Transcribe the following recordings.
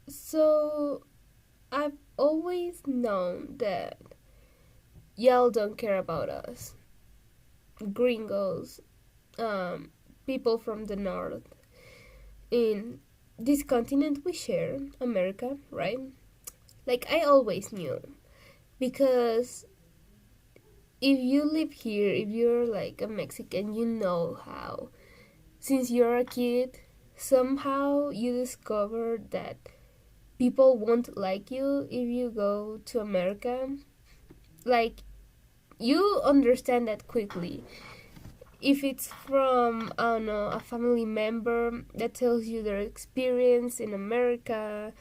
So I've always known that y'all don't care about us, gringos, um, people from the north, in this continent we share, America, right? Like I always knew, because if you live here, if you're like a Mexican, you know how since you're a kid, somehow you discover that people won't like you if you go to America. Like, you understand that quickly. If it's from, I don't know, a family member that tells you their experience in America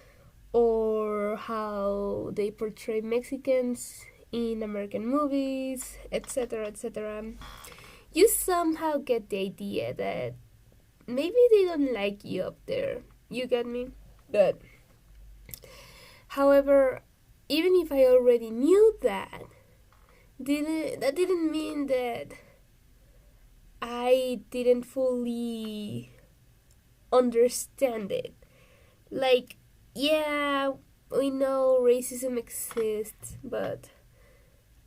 or how they portray Mexicans in American movies, etc., etc., you somehow get the idea that maybe they don't like you up there. You get me? But, however, even if I already knew that, didn't mean that I didn't fully understand it. Like, yeah, we know racism exists, but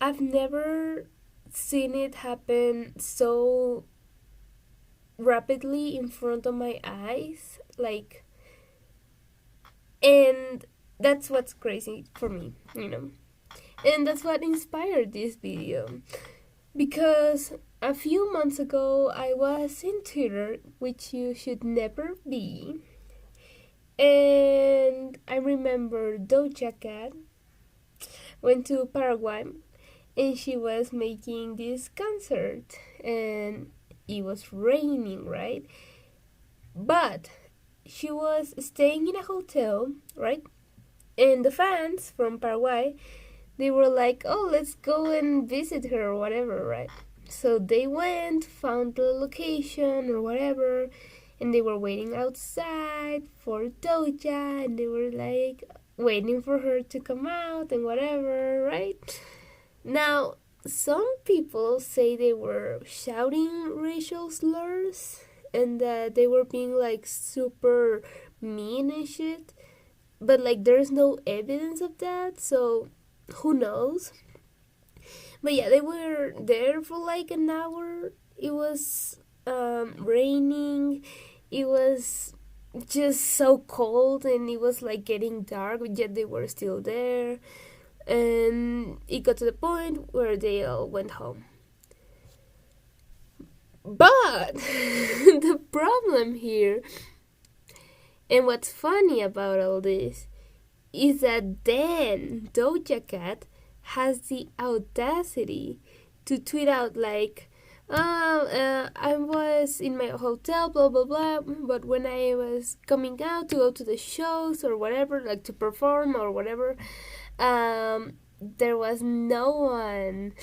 I've never seen it happen so rapidly in front of my eyes. Like, and that's what's crazy for me, you know. And that's what inspired this video. Because a few months ago, I was in Twitter, which you should never be. And I remember Doja Cat went to Paraguay and she was making this concert and it was raining, right? But she was staying in a hotel, right? And the fans from Paraguay, they were like, oh, let's go and visit her or whatever, right? So they went, found the location or whatever, and they were waiting outside for Doja, and they were like waiting for her to come out and whatever, right? Now, some people say they were shouting racial slurs and that they were being like super mean and shit, but like there's no evidence of that, so who knows? But yeah, they were there for like an hour. It was raining. It was just so cold and it was like getting dark, but yet they were still there. And it got to the point where they all went home. But the problem here, and what's funny about all this, is that then Doja Cat has the audacity to tweet out like, oh, I was in my hotel, blah blah blah, but when I was coming out to go to the shows or whatever, like to perform or whatever, there was no one,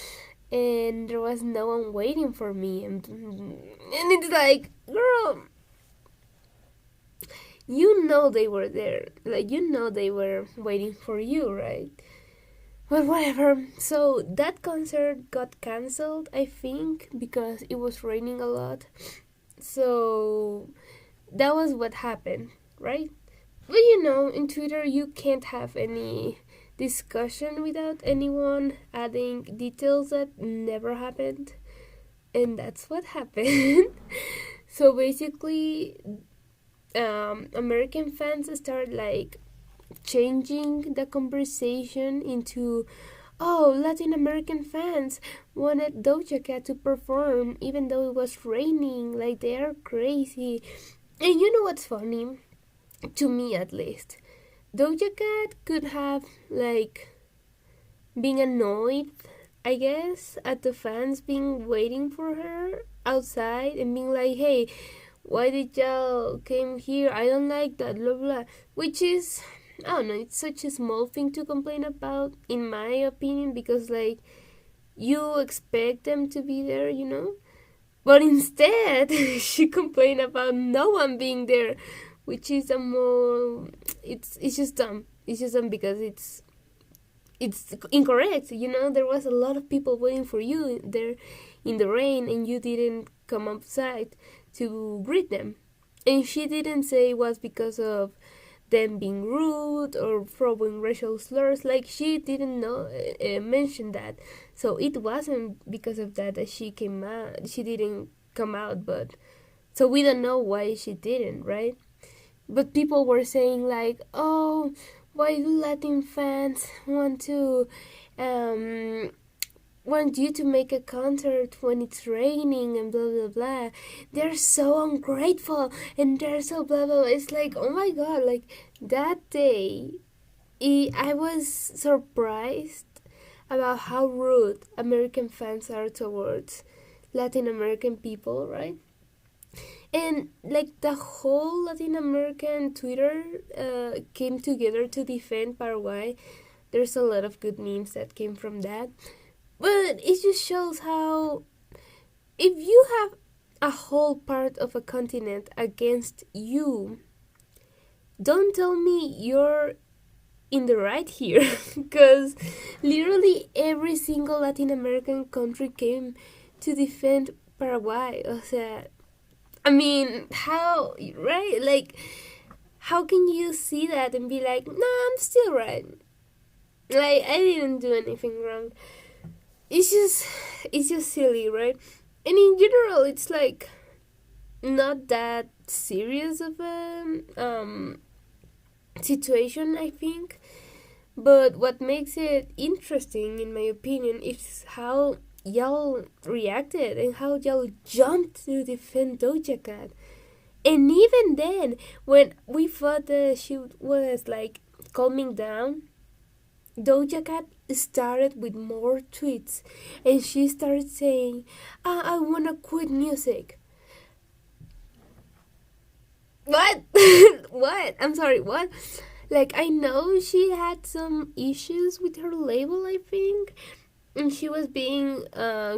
and there was no one waiting for me, and it's like, girl, you know they were there, like you know they were waiting for you, right? But whatever. So that concert got cancelled, I think, because it was raining a lot. So that was what happened, right? But you know, in Twitter, you can't have any discussion without anyone adding details that never happened. And that's what happened. So basically, American fans start like changing the conversation into, oh, Latin American fans wanted Doja Cat to perform even though it was raining, like they are crazy. And you know what's funny? To me at least. Doja Cat could have like been annoyed, I guess, at the fans being waiting for her outside and being like, hey, why did y'all came here? I don't like that, blah blah. Which is, I don't know, it's such a small thing to complain about, in my opinion, because like you expect them to be there, you know? But instead, she complained about no one being there, which is a more, it's just dumb. It's just dumb because it's incorrect, you know? There was a lot of people waiting for you there in the rain and you didn't come outside to greet them. And she didn't say it was because of them being rude or throwing racial slurs. Like, she didn't know mention that, so it wasn't because of that she came out. She didn't come out, but so we don't know why she didn't, right? But people were saying like, oh, why do Latin fans um want you to make a concert when it's raining and blah blah blah. They're so ungrateful and they're so blah blah. It's like, oh my god, like that day I was surprised about how rude American fans are towards Latin American people, right? And like the whole Latin American Twitter came together to defend Paraguay. There's a lot of good memes that came from that. But it just shows how, if you have a whole part of a continent against you, don't tell me you're in the right here. Because literally every single Latin American country came to defend Paraguay. O sea, I mean, how, right? Like, how can you see that and be like, no, I'm still right? Like, I didn't do anything wrong. It's just silly, right? And in general, it's like not that serious of a situation, I think. But what makes it interesting, in my opinion, is how y'all reacted and how y'all jumped to defend Doja Cat. And even then, when we thought that she was like calming down, Doja Cat started with more tweets, and she started saying, I wanna quit music. What? What? I'm sorry, what? Like, I know she had some issues with her label, I think, and she was being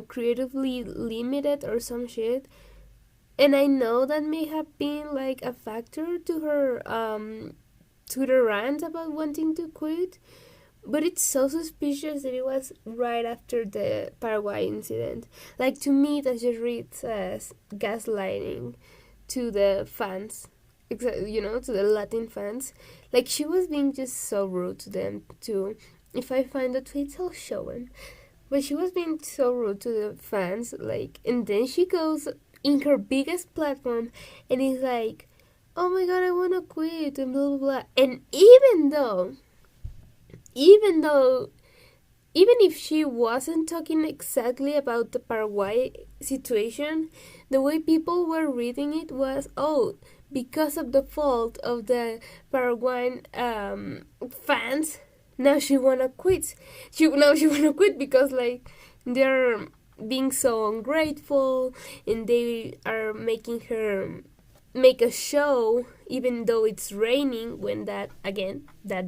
creatively limited or some shit. And I know that may have been like a factor to her Twitter rant about wanting to quit. But it's so suspicious that it was right after the Paraguay incident. Like, to me, that just reads as gaslighting to the fans, to the Latin fans. Like, she was being just so rude to them, too. If I find the tweets, I'll show them. But she was being so rude to the fans, like, and then she goes in her biggest platform and is like, oh my god, I wanna quit, and blah, blah, blah. And even if she wasn't talking exactly about the Paraguay situation, the way people were reading it was, oh, because of the fault of the Paraguayan fans, now she wanna quit. She wanna quit because like they're being so ungrateful and they are making her make a show even though it's raining, when that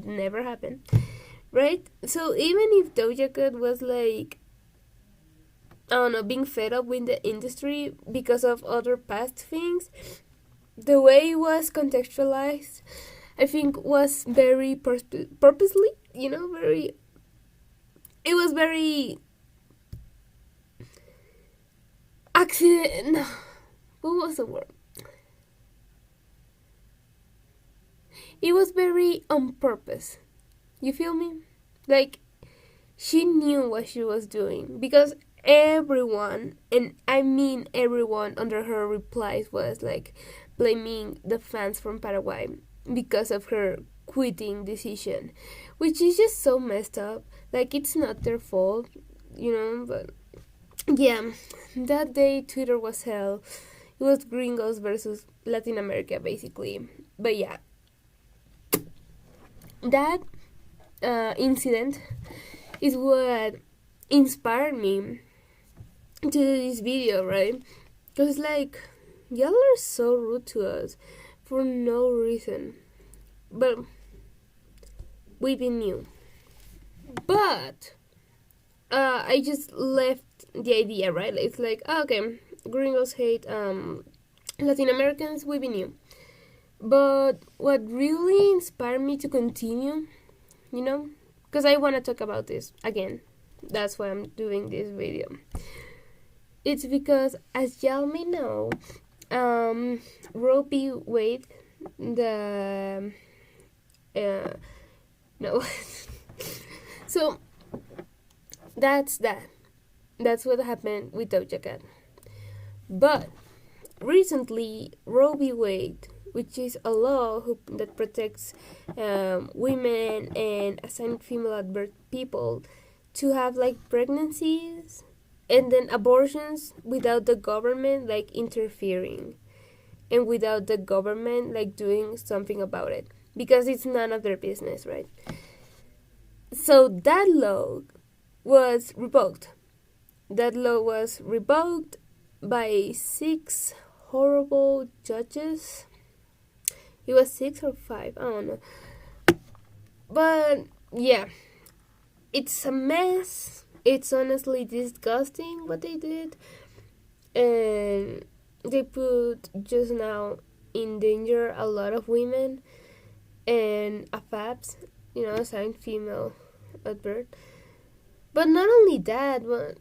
never happened. Right? So even if Doja Cat was like, I don't know, being fed up with the industry because of other past things, the way it was contextualized, I think, was very purposely, very. It was very accident. No, what was the word? It was very on purpose. You feel me? Like, she knew what she was doing, because everyone, and I mean everyone, under her replies was like blaming the fans from Paraguay because of her quitting decision, which is just so messed up. Like, it's not their fault, but yeah, that day Twitter was hell. It was gringos versus Latin America, basically. But yeah, that incident is what inspired me to do this video, right? Because like, y'all are so rude to us for no reason, but we've been new. But I just left the idea, right? It's like, okay, gringos hate Latin Americans, we've been new. But what really inspired me to continue, because I want to talk about this again. That's why I'm doing this video. It's because, as y'all may know, Roe v. Wade, the Uh, no. So that's that. That's what happened with Doja Cat. But recently, Roe v. Wade, which is a law that protects women and assigned female at birth people to have like pregnancies and then abortions without the government like interfering and without the government like doing something about it because it's none of their business, right? So that law was revoked. That law was revoked by 6 horrible judges. It was 6 or 5, I don't know. But yeah, it's a mess. It's honestly disgusting what they did. And they put just now in danger a lot of women and AFABs, assigned female at birth. But not only that, but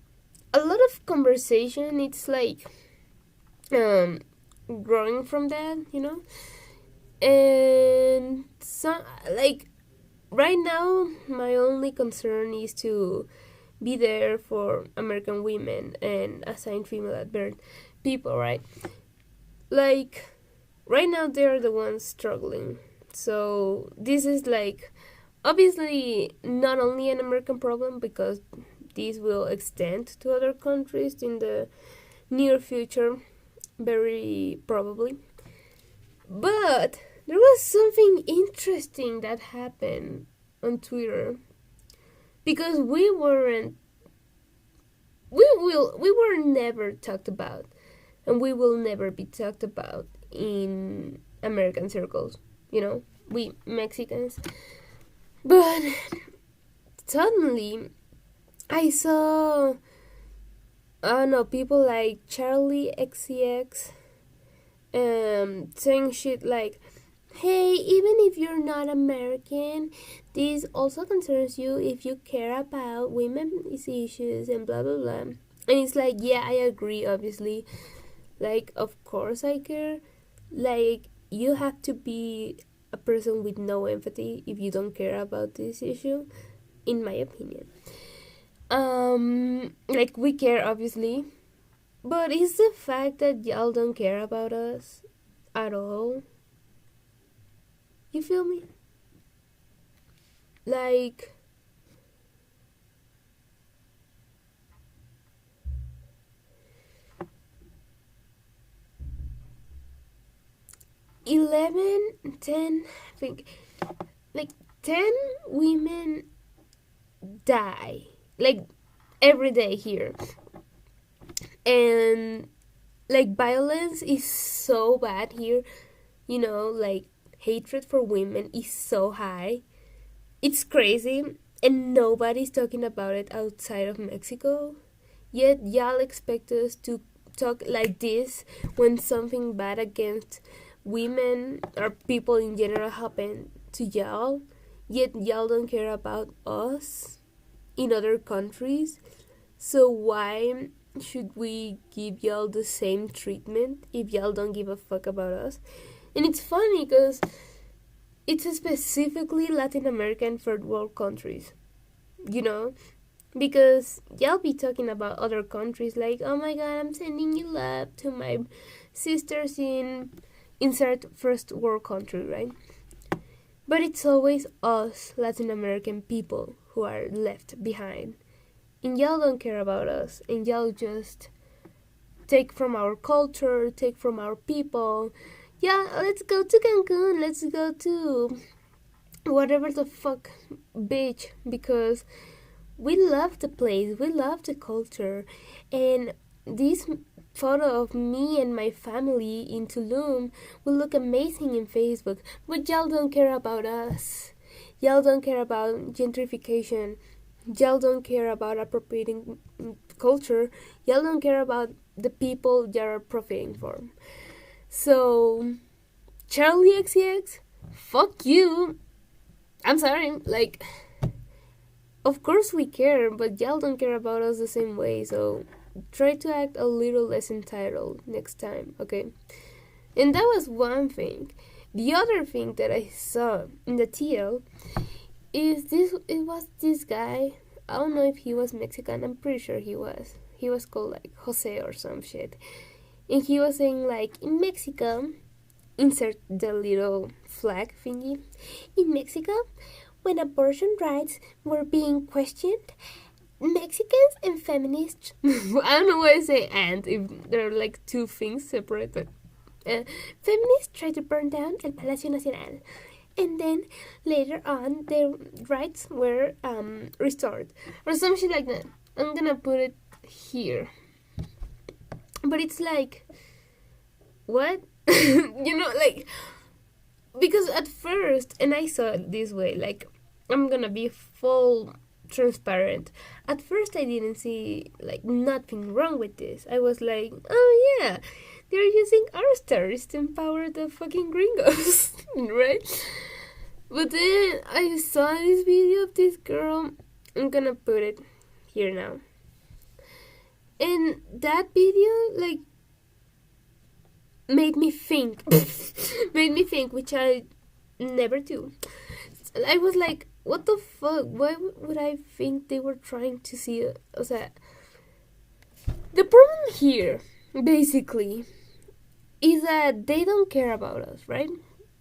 a lot of conversation, it's like growing from that. And some, like, right now my only concern is to be there for American women and assigned female at birth people, right? Like, right now they're the ones struggling. So this is like obviously not only an American problem because this will extend to other countries in the near future, very probably. But there was something interesting that happened on Twitter because we were never talked about, and we will never be talked about in American circles, we Mexicans. But suddenly I saw, I don't know, people like Charlie XCX saying shit like, hey, even if you're not American, this also concerns you if you care about women's issues and blah blah blah. And it's like, yeah, I agree, obviously. Like, of course I care. Like, you have to be a person with no empathy if you don't care about this issue, in my opinion. Like, we care, obviously. But it's the fact that y'all don't care about us at all. You feel me? Like, I think, like 10 women die, like, every day here. And, like, violence is so bad here, like, hatred for women is so high. It's crazy, and nobody's talking about it outside of Mexico. Yet y'all expect us to talk like this when something bad against women or people in general happen to y'all. Yet y'all don't care about us in other countries. So why should we give y'all the same treatment if y'all don't give a fuck about us? And it's funny because it's specifically Latin American third world countries, because y'all be talking about other countries like, oh my god, I'm sending you love to my sisters in insert first world country, right? But it's always us Latin American people who are left behind, and y'all don't care about us, and y'all just take from our culture, take from our people. Yeah, let's go to Cancun, let's go to whatever the fuck beach, because we love the place, we love the culture. And this photo of me and my family in Tulum will look amazing in Facebook, but y'all don't care about us. Y'all don't care about gentrification. Y'all don't care about appropriating culture. Y'all don't care about the people that are profiting from. So, Charlie XCX, fuck you. I'm sorry, like, of course we care, but y'all don't care about us the same way, so try to act a little less entitled next time, okay? And that was one thing. The other thing that I saw in the TL is this. It was this guy. I don't know if he was Mexican. I'm pretty sure he was. He was called like Jose or some shit. And he was saying like in Mexico, insert the little flag thingy. In Mexico, when abortion rights were being questioned, Mexicans and feminists. I don't know why I say and if they're like two things separate, but feminists tried to burn down El Palacio Nacional. And then later on, their rights were restored, or something like that. I'm gonna put it here, but it's like, what? Like, because at first, and I saw it this way, like, I'm gonna be full transparent. At first, I didn't see like nothing wrong with this. I was like, oh yeah, they're using our stories to empower the fucking gringos, right? But then I saw this video of this girl. I'm gonna put it here now. And that video, like, made me think. Made me think, which I never do. I was like, what the fuck? Why would I think they were trying to see? O sea, the problem here, basically, is that they don't care about us, right?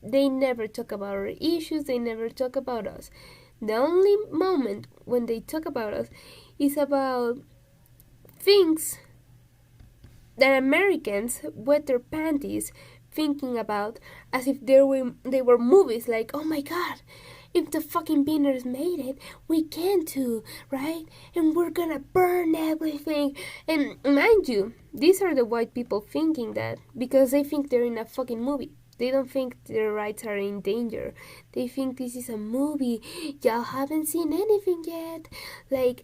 They never talk about our issues, they never talk about us. The only moment when they talk about us is about things that Americans wet their panties thinking about, as if they were movies, like, oh my god, if the fucking beaners made it, we can too, right? And we're gonna burn everything. And mind you, these are the white people thinking that because they think they're in a fucking movie. They don't think their rights are in danger. They think this is a movie. Y'all haven't seen anything yet. Like,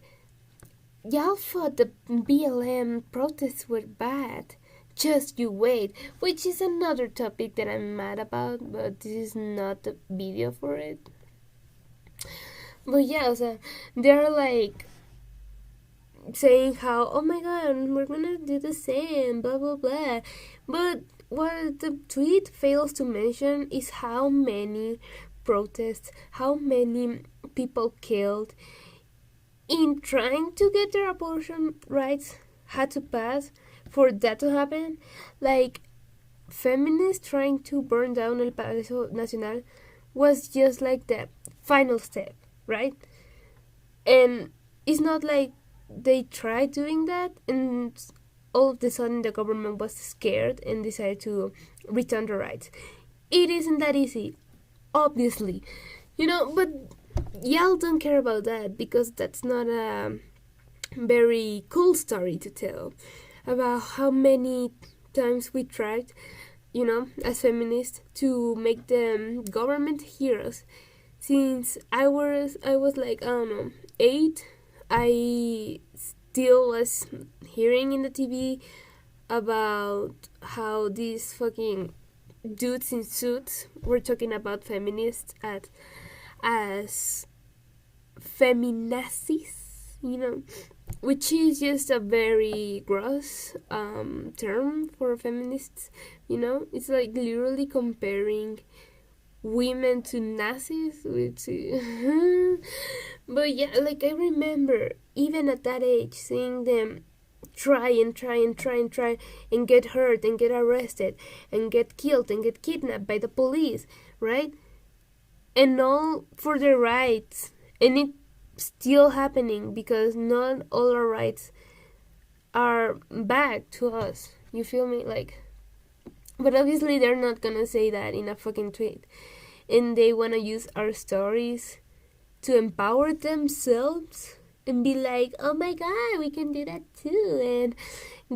y'all thought the BLM protests were bad. Just you wait. Which is another topic that I'm mad about, but this is not the video for it. But yeah, so they're like saying how, oh my god, we're gonna do the same, blah blah blah. But what the tweet fails to mention is how many protests, how many people killed in trying to get their abortion rights had to pass for that to happen. Like, feminists trying to burn down El Palacio Nacional was just like the final step, right? And it's not like they tried doing that and all of a sudden the government was scared and decided to return the rights. It isn't that easy, obviously, but y'all don't care about that because that's not a very cool story to tell about how many times we tried, as feminists, to make the government hear us. Since I was like, I don't know, 8, I still was hearing in the TV about how these fucking dudes in suits were talking about feminists as feminazis, which is just a very gross term for feminists. It's like literally comparing women to Nazis, which but yeah, like, I remember even at that age seeing them try and get hurt and get arrested and get killed and get kidnapped by the police, right? And all for their rights, and it's still happening because not all our rights are back to us. You feel me? Like, but obviously they're not gonna say that in a fucking tweet, and they wanna use our stories to empower themselves and be like, oh my god, we can do that too, and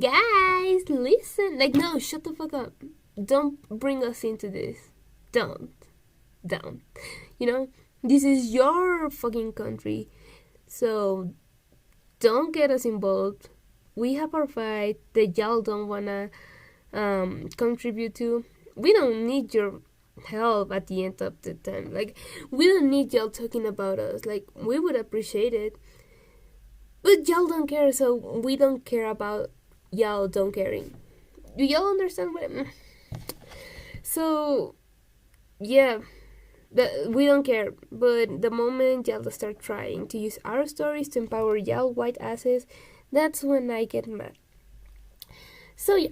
guys, listen. Like, no, shut the fuck up. Don't bring us into this. Don't. This is your fucking country, so don't get us involved. We have our fight that y'all don't wanna contribute to. We don't need your help at the end of the time. Like, we don't need y'all talking about us. Like, we would appreciate it, but y'all don't care, so we don't care about y'all don't caring. Do y'all understand what I mean? So yeah, we don't care. But the moment y'all start trying to use our stories to empower y'all white asses, that's when I get mad. So yeah,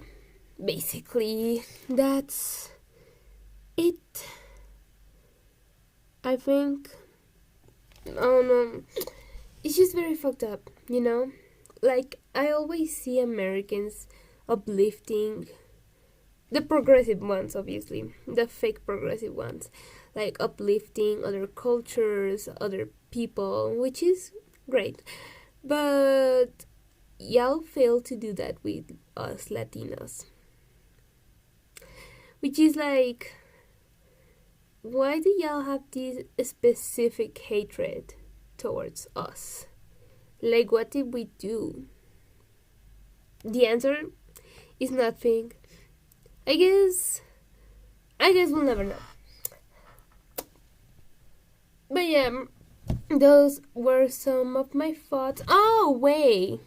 basically that's it. I think. Oh no, it's just very fucked up, you know? Like, I always see Americans uplifting the progressive ones, obviously, the fake progressive ones, like uplifting other cultures, other people, which is great. But y'all fail to do that with us Latinos, which is like, why do y'all have this specific hatred towards us? Like, what did we do? The answer is nothing. I guess. I guess we'll never know. But yeah, those were some of my thoughts. Oh wait.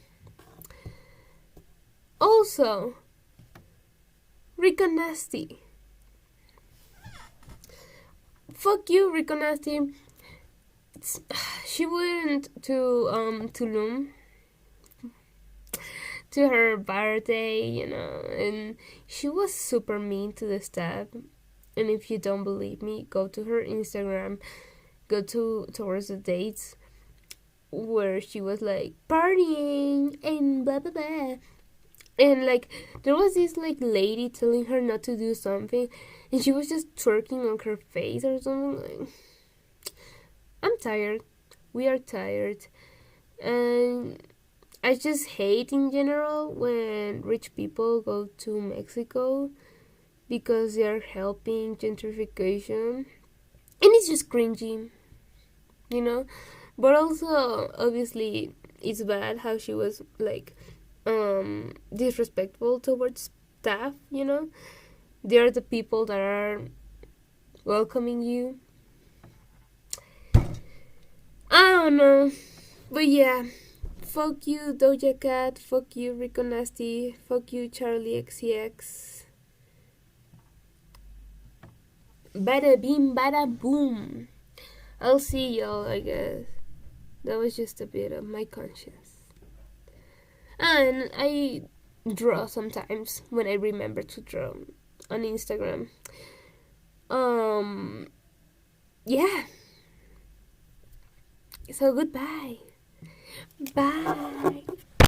Also, Rico Nasty. Fuck you, Rico Nasty. She went to Tulum to her birthday, and she was super mean to the staff. And if you don't believe me, go to her Instagram, go to towards the dates where she was like partying and blah blah blah. And like there was this like lady telling her not to do something, and she was just twerking on her face or something. Like, I'm tired. We are tired, and I just hate in general when rich people go to Mexico because they are helping gentrification, and it's just cringy, you know. But also, obviously, it's bad how she was like disrespectful towards staff, They're the people that are welcoming you. I don't know. But yeah. Fuck you, Doja Cat. Fuck you, Rico Nasty. Fuck you, Charlie XCX. Bada beam, bada boom. I'll see y'all, I guess. That was just a bit of my conscience. And I draw sometimes when I remember to draw on Instagram. Yeah. So goodbye. Bye.